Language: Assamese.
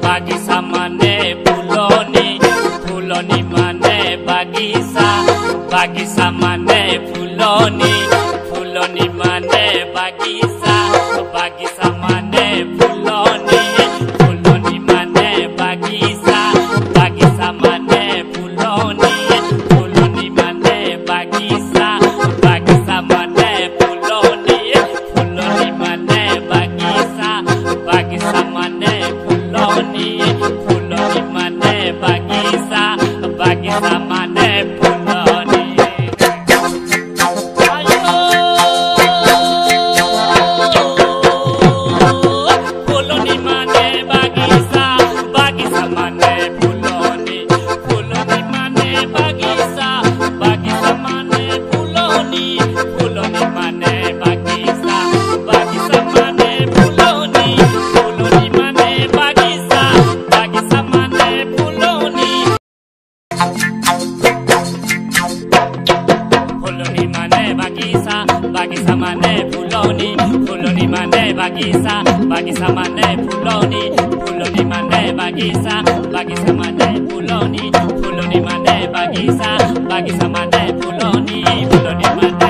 বাগিচা মানে ফুলনি ফুলনি মানে বাগিচা বাগিচা মানে ফুলনি ফুলনি মানে বাগিচা বাগিচা মানে ফুলনি ফুলনি মানে বাগিচা বাগিচা মানে ফুলনি ফুলনি মানে বাগিচা বাগিচা মানে ফুলনি ফুলনি মানে বাগিচা বাগিচা মানে ফুলনি ফুলনি মানে বাগিচা বাগিচা মানে ফুলনি ফুলনি মানে বাগিচা বাগিচা মানে ফুলনি ফুলনি মানে বাগিচা বাগিচা মানে ফুলনি ফুলনি মানে বাগিচা বাগিচা মানে ফুলনি ফুলনি মানে বাগিচা বাগিচা মানে ফুলনি ফুলনি মানে বাগিচা বাগিচা মানে ফুলনি ফুলনি মানে বাগিচা বাগিচা মানে ফুলনি ফুলনি মানে বাগিচা বাগিচা মানে ফুলনি ফুলনি মানে বাগিচা বাগিচা মানে ফুলনি ফুলনি মানে